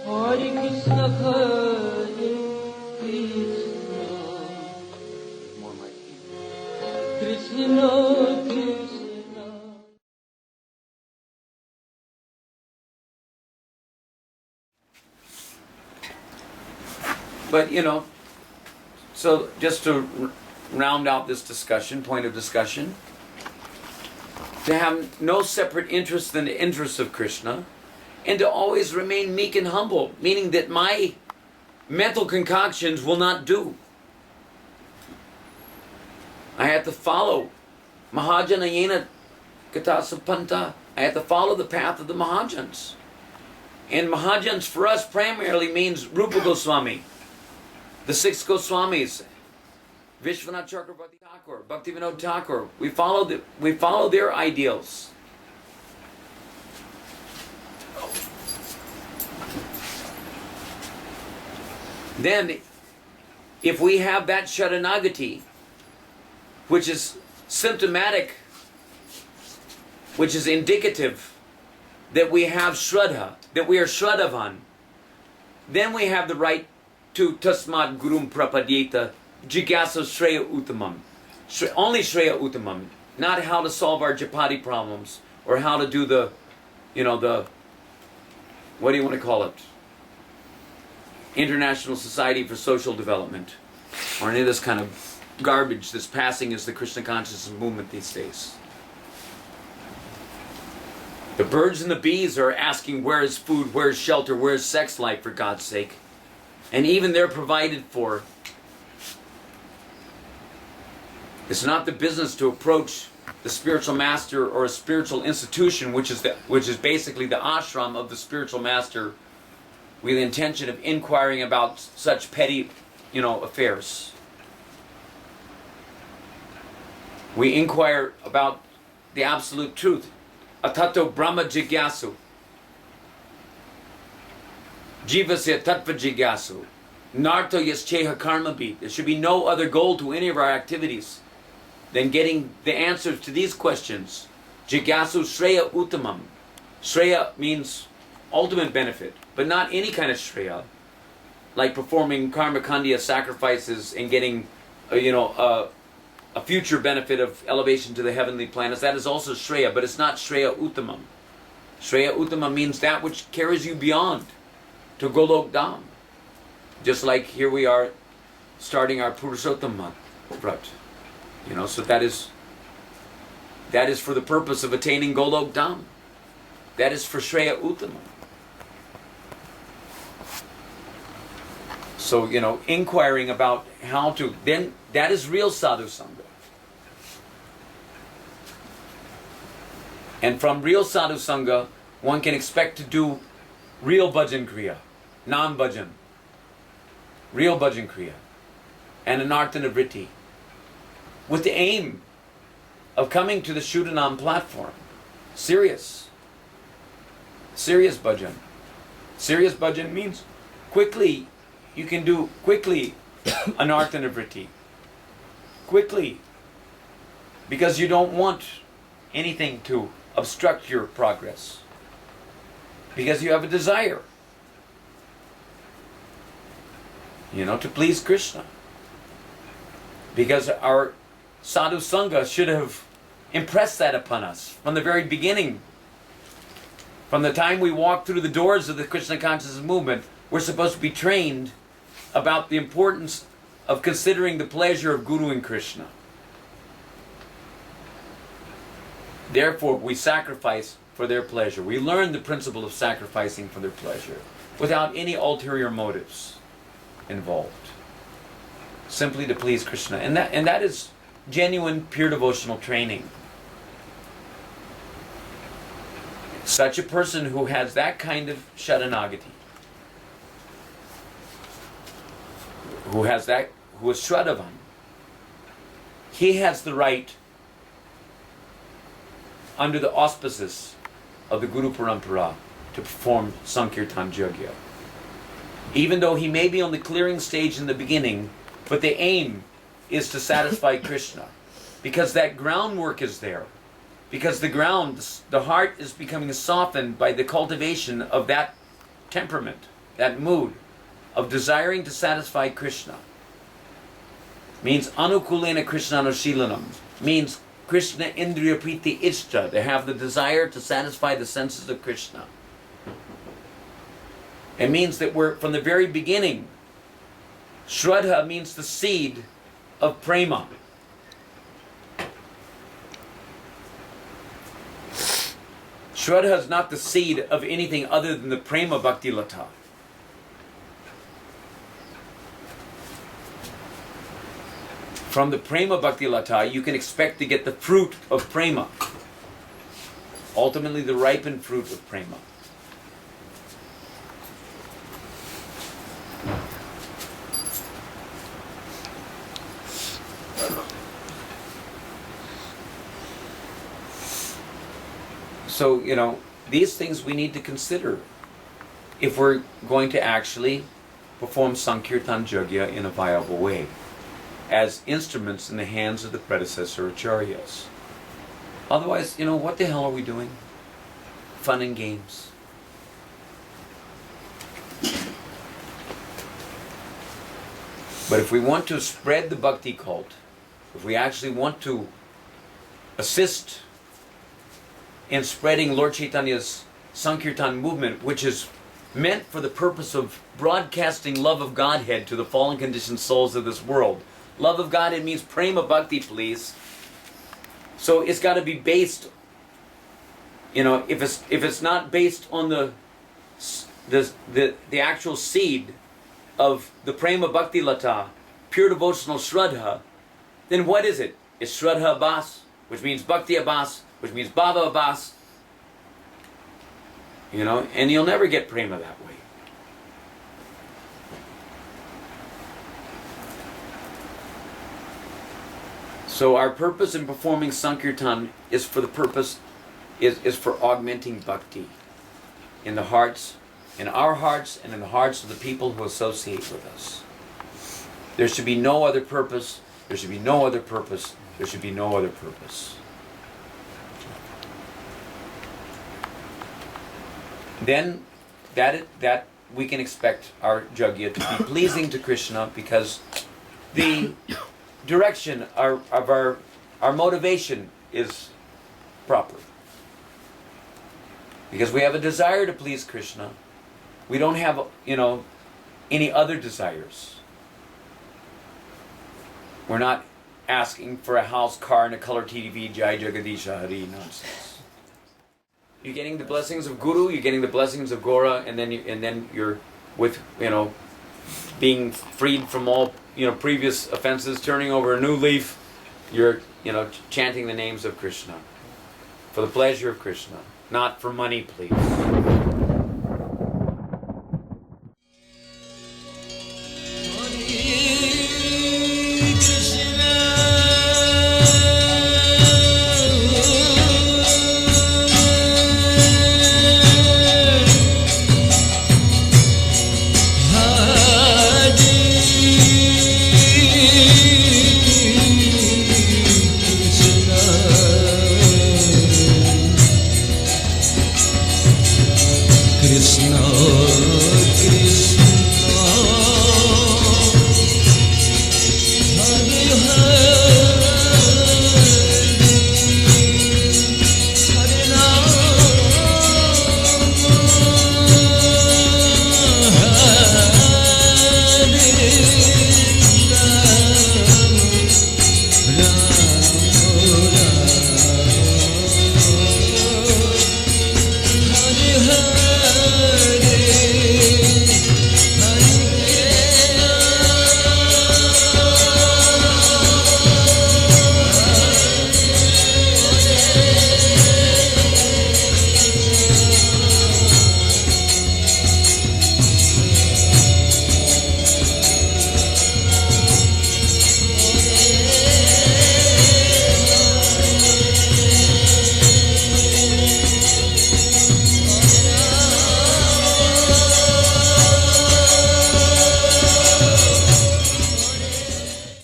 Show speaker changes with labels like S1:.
S1: Hare Krishna, Krishna Krishna.
S2: But so just to round out this discussion, point of discussion, to have no separate interest than the interests of Krishna, and to always remain meek and humble, meaning that my mental concoctions will not do. I have to follow Mahajanayena Katasapanta. I have to follow the path of the Mahajans. And Mahajans for us primarily means Rupa Goswami, the 6 Goswamis, Vishwanath Chakravarti Thakur, Bhaktivedanta Thakur. We follow their ideals. Then, if we have that Sharanagati, which is symptomatic, which is indicative that we have Shraddha, that we are Shraddhavan, then we have the right to Tasmad Gurum Prapadyeta Jigyasa Shreya Uttamam. Only Shreya Uttamam, not how to solve our Japati problems, or how to do the, what do you want to call it? International Society for Social Development, or any of this kind of garbage that's passing as the Krishna consciousness movement these days. The birds and the bees are asking, where is food, where is shelter, where is sex life, for God's sake? And even they're provided for. It's not the business to approach the spiritual master or a spiritual institution, which is basically the ashram of the spiritual master, with the intention of inquiring about such petty, affairs. We inquire about the absolute truth. Atato Brahma Jigyasu. Jivasya Tattva Jigyasu. Narto Yascheha Karma Beat. There should be no other goal to any of our activities than getting the answers to these questions. Jigyasu Shreya Uttamam. Shreya means ultimate benefit, but not any kind of Shreya, like performing karma kandya sacrifices and getting, a future benefit of elevation to the heavenly planets. That is also Shreya, but it's not Shreya Uttamam. Shreya Uttamam means that which carries you beyond to Golok Dham. Just like here we are starting our Purushottam Vrat. So that is for the purpose of attaining Golok Dham. That is for Shreya Uttamam. So, inquiring about how to, then that is real sadhu sangha. And from real sadhu sangha, one can expect to do real bhajan kriya, non-bhajan, real bhajan kriya, and anarthana vritti, with the aim of coming to the Shuddhanam platform. Serious bhajan. Serious bhajan means you can do quickly anarthana vritti. Quickly. Because you don't want anything to obstruct your progress. Because you have a desire, to please Krishna. Because our sadhu sangha should have impressed that upon us from the very beginning. From the time we walk through the doors of the Krishna consciousness movement, we're supposed to be trained about the importance of considering the pleasure of Guru and Krishna. Therefore, we sacrifice for their pleasure. We learn the principle of sacrificing for their pleasure without any ulterior motives involved. Simply to please Krishna. And that is genuine, pure devotional training. Such a person who has that kind of Sharanagati, who is Shraddhavan, he has the right, under the auspices of the Guru Parampara, to perform Sankirtan Yajna. Even though he may be on the clearing stage in the beginning, but the aim is to satisfy Krishna. Because that groundwork is there. Because the heart is becoming softened by the cultivation of that temperament, that mood of desiring to satisfy Krishna, means anukulena krishnanushilanam, means Krishna indriya priti ishta, to have the desire to satisfy the senses of Krishna. It means that we're, from the very beginning, Shraddha means the seed of prema. Shraddha is not the seed of anything other than the prema bhakti lata. From the prema bhakti lata, you can expect to get the fruit of prema. Ultimately, the ripened fruit of prema. So, these things we need to consider if we're going to actually perform Sankirtan Yajna in a viable way, as instruments in the hands of the predecessor Acaryas. Otherwise, what the hell are we doing? Fun and games. But if we want to spread the bhakti cult, if we actually want to assist in spreading Lord Chaitanya's Sankirtan movement, which is meant for the purpose of broadcasting love of Godhead to the fallen conditioned souls of this world. Love of Godhead means prema bhakti, please. So it's got to be based, if it's not based on the actual seed of the prema bhakti lata, pure devotional shraddha, then what is it? It's shraddha abhas, which means bhakti abhas, which means bhava abhas. And you'll never get prema that way. So our purpose in performing Sankirtan is for the purpose, is for augmenting bhakti in the hearts, in our hearts, and in the hearts of the people who associate with us. There should be no other purpose. There should be no other purpose. There should be no other purpose. Then that we can expect our yajna to be pleasing to Krishna, because the direction of our motivation is proper. Because we have a desire to please Krishna. We don't have, any other desires. We're not asking for a house, car, and a color TV, Jai Jagadisha Hari nonsense. You're getting the blessings of Guru, you're getting the blessings of Gora, and then you're with, being freed from all, previous offenses, turning over a new leaf. You're, chanting the names of Krishna for the pleasure of Krishna, not for money, please.